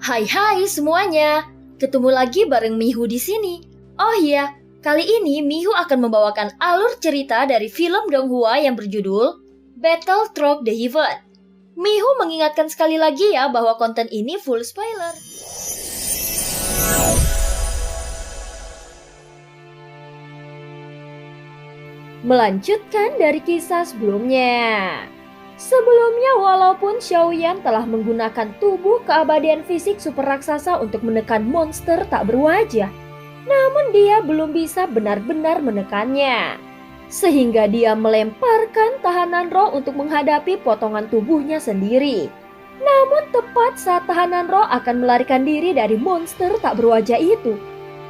Hai semuanya, ketemu lagi bareng Mihu di sini. Oh iya, kali ini Mihu akan membawakan alur cerita dari film Donghua yang berjudul Battle Through the Heaven. Mihu mengingatkan sekali lagi ya bahwa konten ini full spoiler. Melanjutkan dari kisah sebelumnya. Sebelumnya, walaupun Xiaoyan telah menggunakan tubuh keabadian fisik super raksasa untuk menekan monster tak berwajah, namun dia belum bisa benar-benar menekannya. Sehingga dia melemparkan tahanan roh untuk menghadapi potongan tubuhnya sendiri. Namun tepat saat tahanan roh akan melarikan diri dari monster tak berwajah itu,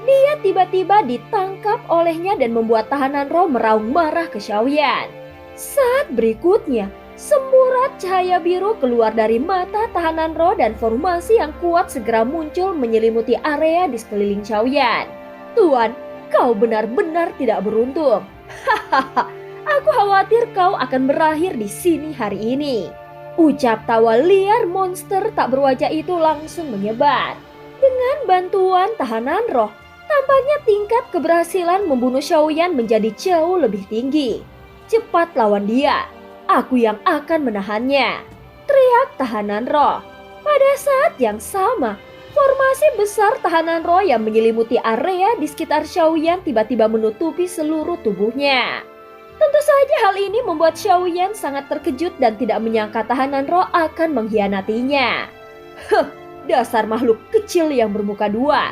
dia tiba-tiba ditangkap olehnya dan membuat tahanan roh meraung marah ke Xiaoyan. Saat berikutnya, semburat cahaya biru keluar dari mata tahanan roh dan formasi yang kuat segera muncul menyelimuti area di sekeliling Xiaoyan. Tuan, kau benar-benar tidak beruntung. Hahaha, aku khawatir kau akan berakhir di sini hari ini. Ucap tawa liar monster tak berwajah itu langsung menyebar. Dengan bantuan tahanan roh, tampaknya tingkat keberhasilan membunuh Xiaoyan menjadi jauh lebih tinggi. Cepat lawan dia. Aku yang akan menahannya, teriak tahanan roh. Pada saat yang sama, formasi besar tahanan roh yang menyelimuti area di sekitar Xiaoyan tiba-tiba menutupi seluruh tubuhnya. Tentu saja hal ini membuat Xiaoyan sangat terkejut dan tidak menyangka tahanan roh akan mengkhianatinya. Dasar makhluk kecil yang bermuka dua.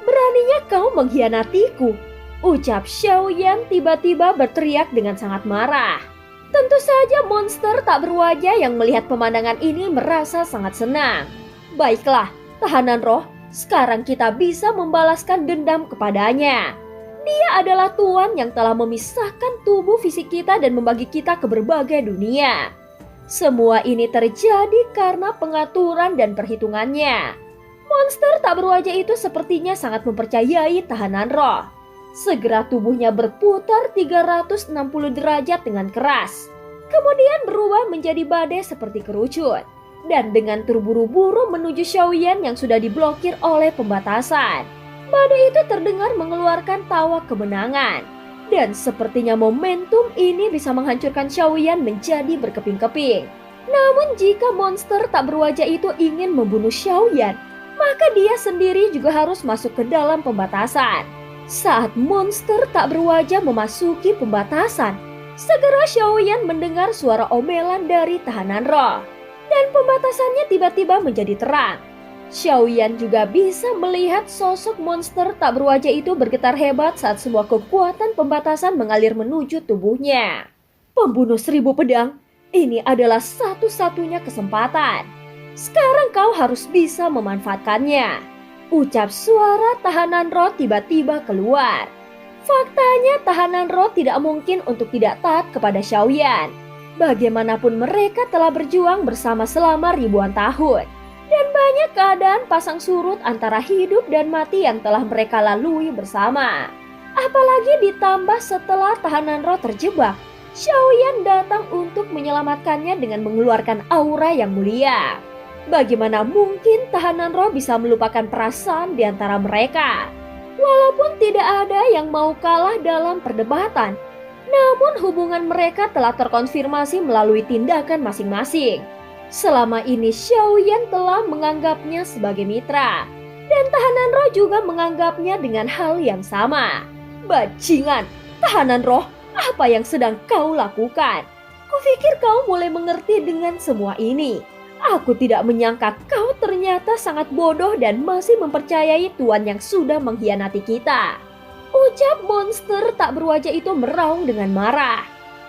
Beraninya kau mengkhianatiku, ucap Xiaoyan tiba-tiba berteriak dengan sangat marah. Tentu saja monster tak berwajah yang melihat pemandangan ini merasa sangat senang. Baiklah, tahanan roh, sekarang kita bisa membalaskan dendam kepadanya. Dia adalah tuan yang telah memisahkan tubuh fisik kita dan membagi kita ke berbagai dunia. Semua ini terjadi karena pengaturan dan perhitungannya. Monster tak berwajah itu sepertinya sangat mempercayai tahanan roh. Segera tubuhnya berputar 360 derajat dengan keras. Kemudian berubah menjadi badai seperti kerucut. Dan dengan terburu-buru menuju Xiaoyan yang sudah diblokir oleh pembatasan. Badai itu terdengar mengeluarkan tawa kemenangan. Dan sepertinya momentum ini bisa menghancurkan Xiaoyan menjadi berkeping-keping. Namun jika monster tak berwajah itu ingin membunuh Xiaoyan, maka dia sendiri juga harus masuk ke dalam pembatasan. Saat monster tak berwajah memasuki pembatasan, segera Xiaoyan mendengar suara omelan dari tahanan roh. Dan pembatasannya tiba-tiba menjadi terang. Xiaoyan juga bisa melihat sosok monster tak berwajah itu bergetar hebat saat sebuah kekuatan pembatasan mengalir menuju tubuhnya. Pembunuh 1000 pedang, ini adalah satu-satunya kesempatan. Sekarang kau harus bisa memanfaatkannya. Ucap suara tahanan roh tiba-tiba keluar. Faktanya tahanan roh tidak mungkin untuk tidak taat kepada Xiaoyan. Bagaimanapun mereka telah berjuang bersama selama ribuan tahun. Dan banyak keadaan pasang surut antara hidup dan mati yang telah mereka lalui bersama. Apalagi ditambah setelah tahanan roh terjebak, Xiaoyan datang untuk menyelamatkannya dengan mengeluarkan aura yang mulia. Bagaimana mungkin tahanan roh bisa melupakan perasaan di antara mereka? Walaupun tidak ada yang mau kalah dalam perdebatan, namun hubungan mereka telah terkonfirmasi melalui tindakan masing-masing. Selama ini Xiaoyan telah menganggapnya sebagai mitra, dan tahanan roh juga menganggapnya dengan hal yang sama. Bajingan, tahanan roh, apa yang sedang kau lakukan? Kupikir kau mulai mengerti dengan semua ini. Aku tidak menyangka kau ternyata sangat bodoh dan masih mempercayai tuan yang sudah mengkhianati kita. Ucap monster tak berwajah itu meraung dengan marah.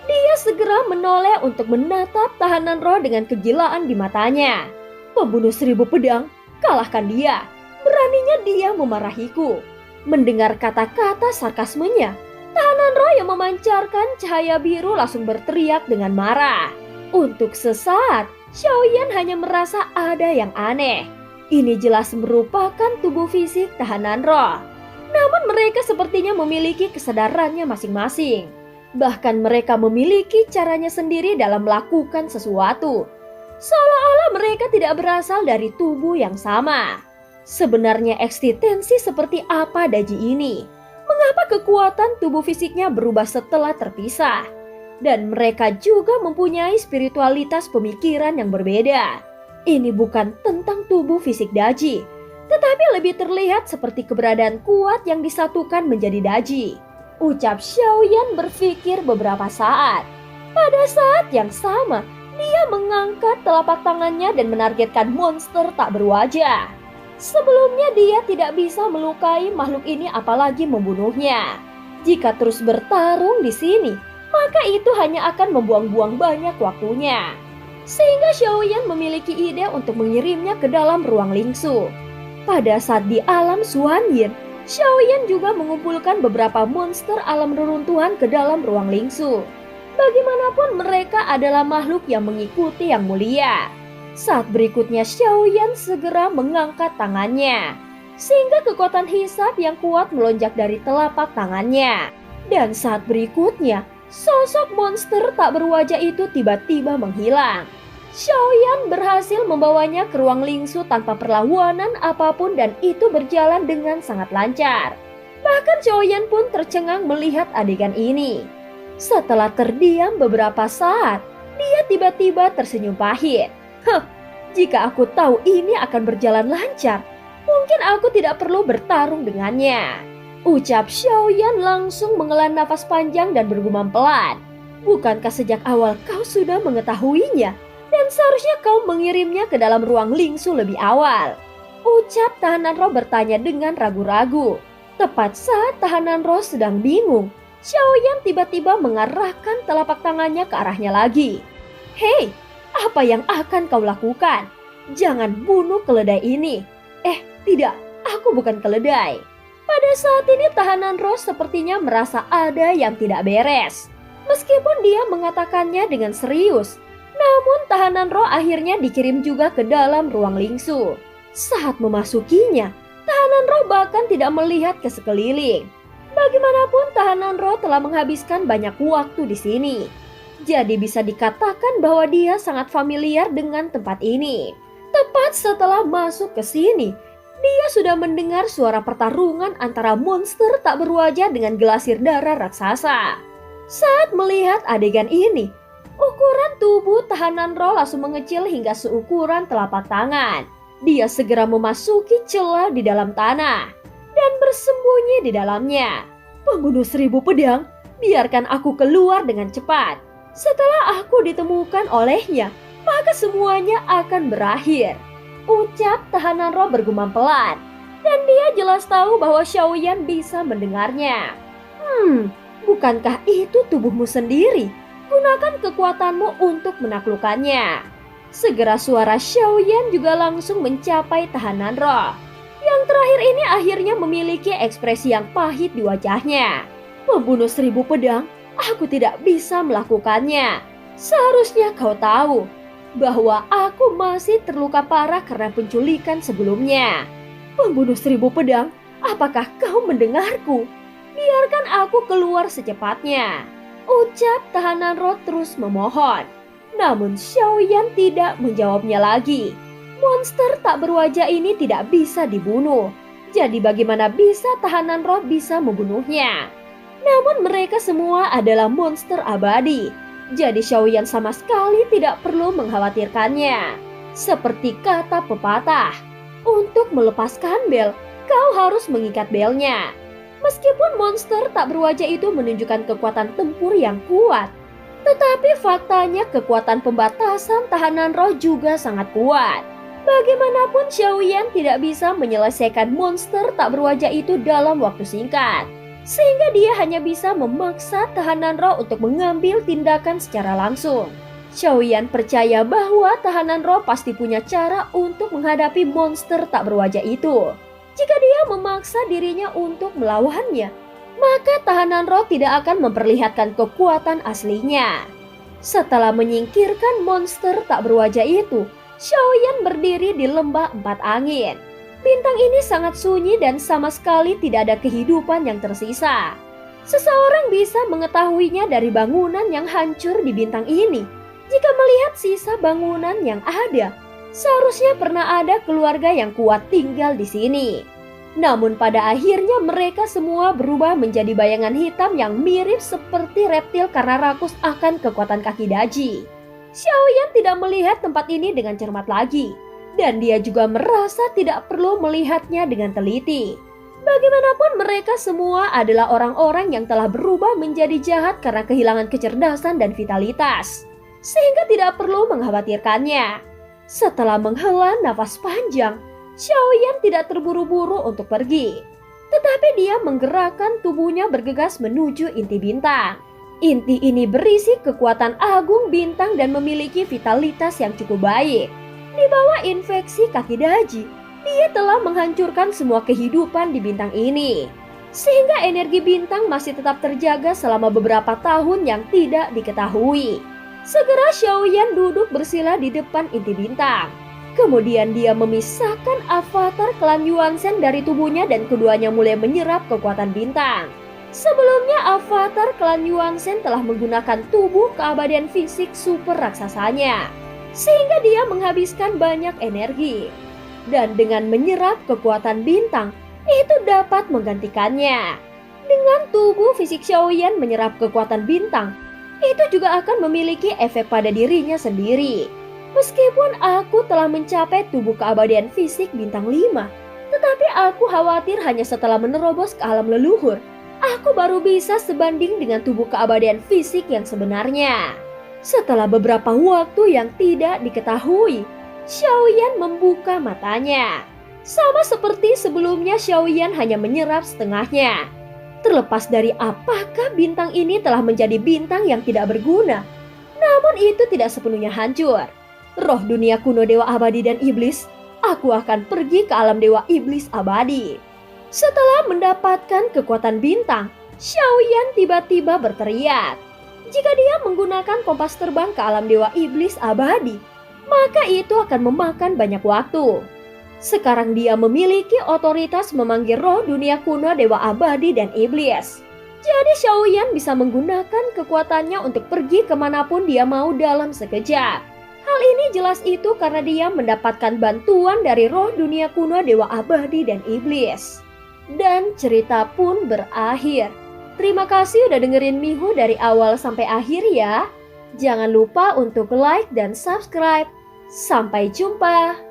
Dia segera menoleh untuk menatap tahanan roh dengan kegilaan di matanya. Pembunuh 1000 pedang, kalahkan dia. Beraninya dia memarahiku. Mendengar kata-kata sarkasmenya, tahanan roh yang memancarkan cahaya biru langsung berteriak dengan marah. Untuk sesaat, Xiaoyan hanya merasa ada yang aneh. Ini jelas merupakan tubuh fisik tahanan roh. Namun mereka sepertinya memiliki kesadarannya masing-masing. Bahkan mereka memiliki caranya sendiri dalam melakukan sesuatu. Seolah-olah mereka tidak berasal dari tubuh yang sama. Sebenarnya eksistensi seperti apa Daji ini? Mengapa kekuatan tubuh fisiknya berubah setelah terpisah? Dan mereka juga mempunyai spiritualitas pemikiran yang berbeda. Ini bukan tentang tubuh fisik Daji, tetapi lebih terlihat seperti keberadaan kuat yang disatukan menjadi Daji. Ucap Xiaoyan berpikir beberapa saat. Pada saat yang sama, dia mengangkat telapak tangannya dan menargetkan monster tak berwajah. Sebelumnya dia tidak bisa melukai makhluk ini apalagi membunuhnya. Jika terus bertarung di sini, maka itu hanya akan membuang-buang banyak waktunya. Sehingga Xiaoyan memiliki ide untuk mengirimnya ke dalam ruang lingsu. Pada saat di alam Xuanyin, Xiaoyan juga mengumpulkan beberapa monster alam reruntuhan ke dalam ruang lingsu. Bagaimanapun mereka adalah makhluk yang mengikuti yang mulia. Saat berikutnya Xiaoyan segera mengangkat tangannya, sehingga kekuatan hisab yang kuat melonjak dari telapak tangannya. Dan saat berikutnya, sosok monster tak berwajah itu tiba-tiba menghilang. Xiaoyan berhasil membawanya ke ruang lingsu tanpa perlawanan apapun dan itu berjalan dengan sangat lancar. Bahkan Xiaoyan pun tercengang melihat adegan ini. Setelah terdiam beberapa saat, dia tiba-tiba tersenyum pahit. Jika aku tahu ini akan berjalan lancar, mungkin aku tidak perlu bertarung dengannya. Ucap Xiaoyan langsung menghela nafas panjang dan bergumam pelan. Bukankah sejak awal kau sudah mengetahuinya? Dan seharusnya kau mengirimnya ke dalam ruang lingsu lebih awal. Ucap tahanan roh bertanya dengan ragu-ragu. Tepat saat tahanan roh sedang bingung, Xiaoyan tiba-tiba mengarahkan telapak tangannya ke arahnya lagi. Hei! Apa yang akan kau lakukan? Jangan bunuh keledai ini. Tidak, aku bukan keledai. Pada saat ini tahanan roh sepertinya merasa ada yang tidak beres. Meskipun dia mengatakannya dengan serius, namun tahanan roh akhirnya dikirim juga ke dalam ruang lingsu. Saat memasukinya, tahanan roh bahkan tidak melihat ke sekeliling. Bagaimanapun tahanan roh telah menghabiskan banyak waktu di sini. Jadi bisa dikatakan bahwa dia sangat familiar dengan tempat ini. Tepat setelah masuk ke sini, dia sudah mendengar suara pertarungan antara monster tak berwajah dengan gelasir darah raksasa. Saat melihat adegan ini, ukuran tubuh tahanan roh langsung mengecil hingga seukuran telapak tangan. Dia segera memasuki celah di dalam tanah dan bersembunyi di dalamnya. Pembunuh 1000 pedang, biarkan aku keluar dengan cepat. Setelah aku ditemukan olehnya, maka semuanya akan berakhir. Ucap tahanan roh bergumam pelan, dan dia jelas tahu bahwa Xiaoyan bisa mendengarnya. Bukankah itu tubuhmu sendiri? Gunakan kekuatanmu untuk menaklukkannya. Segera suara Xiaoyan juga langsung mencapai tahanan roh. Yang terakhir ini akhirnya memiliki ekspresi yang pahit di wajahnya. Membunuh 1000 pedang? Aku tidak bisa melakukannya. Seharusnya kau tahu bahwa aku masih terluka parah karena penculikan sebelumnya. Pembunuh 1000 pedang, apakah kau mendengarku? Biarkan aku keluar secepatnya. Ucap tahanan roh terus memohon. Namun Xiaoyan tidak menjawabnya lagi. Monster tak berwajah ini tidak bisa dibunuh. Jadi bagaimana bisa tahanan roh bisa membunuhnya? Namun mereka semua adalah monster abadi. Jadi Xiaoyan sama sekali tidak perlu mengkhawatirkannya. Seperti kata pepatah, untuk melepaskan bel, kau harus mengikat belnya. Meskipun monster tak berwajah itu menunjukkan kekuatan tempur yang kuat, tetapi faktanya kekuatan pembatasan tahanan roh juga sangat kuat. Bagaimanapun Xiaoyan tidak bisa menyelesaikan monster tak berwajah itu dalam waktu singkat. Sehingga dia hanya bisa memaksa tahanan roh untuk mengambil tindakan secara langsung. Xiaoyan percaya bahwa tahanan roh pasti punya cara untuk menghadapi monster tak berwajah itu. Jika dia memaksa dirinya untuk melawannya, maka tahanan roh tidak akan memperlihatkan kekuatan aslinya. Setelah menyingkirkan monster tak berwajah itu, Xiaoyan berdiri di lembah 4 angin. Bintang ini sangat sunyi dan sama sekali tidak ada kehidupan yang tersisa. Seseorang bisa mengetahuinya dari bangunan yang hancur di bintang ini. Jika melihat sisa bangunan yang ada, Seharusnya pernah ada keluarga yang kuat tinggal di sini. Namun pada akhirnya mereka semua berubah menjadi bayangan hitam yang mirip seperti reptil karena rakus akan kekuatan kaki Daji. Xiaoyan tidak melihat tempat ini dengan cermat lagi, dan dia juga merasa tidak perlu melihatnya dengan teliti. Bagaimanapun mereka semua adalah orang-orang yang telah berubah menjadi jahat karena kehilangan kecerdasan dan vitalitas, sehingga tidak perlu mengkhawatirkannya. Setelah menghela nafas panjang, Xiaoyan tidak terburu-buru untuk pergi, tetapi dia menggerakkan tubuhnya bergegas menuju inti bintang. Inti ini berisi kekuatan agung bintang dan memiliki vitalitas yang cukup baik. Di bawah infeksi kaki Daji, dia telah menghancurkan semua kehidupan di bintang ini, sehingga energi bintang masih tetap terjaga selama beberapa tahun yang tidak diketahui. Segera Xiaoyan duduk bersila di depan inti bintang. Kemudian dia memisahkan avatar klan Yuanzhen dari tubuhnya dan keduanya mulai menyerap kekuatan bintang. Sebelumnya avatar klan Yuanzhen telah menggunakan tubuh keabadian fisik super raksasanya, sehingga dia menghabiskan banyak energi. Dan dengan menyerap kekuatan bintang, itu dapat menggantikannya. Dengan tubuh fisik Xiaoyan menyerap kekuatan bintang, itu juga akan memiliki efek pada dirinya sendiri. Meskipun aku telah mencapai tubuh keabadian fisik bintang 5, tetapi aku khawatir hanya setelah menerobos ke alam leluhur, aku baru bisa sebanding dengan tubuh keabadian fisik yang sebenarnya. Setelah beberapa waktu yang tidak diketahui, Xiaoyan membuka matanya. Sama seperti sebelumnya, Xiaoyan hanya menyerap setengahnya. Terlepas dari apakah bintang ini telah menjadi bintang yang tidak berguna, namun itu tidak sepenuhnya hancur. Roh dunia kuno Dewa Abadi dan Iblis, aku akan pergi ke alam Dewa Iblis Abadi. Setelah mendapatkan kekuatan bintang, Xiaoyan tiba-tiba berteriak. Jika dia menggunakan kompas terbang ke alam Dewa Iblis Abadi, maka itu akan memakan banyak waktu. Sekarang dia memiliki otoritas memanggil roh dunia kuno Dewa Abadi dan Iblis. Jadi Xiaoyan bisa menggunakan kekuatannya untuk pergi kemanapun dia mau dalam sekejap. Hal ini jelas itu karena dia mendapatkan bantuan dari roh dunia kuno Dewa Abadi dan Iblis. Dan cerita pun berakhir. Terima kasih udah dengerin Mihu dari awal sampai akhir ya. Jangan lupa untuk like dan subscribe. Sampai jumpa.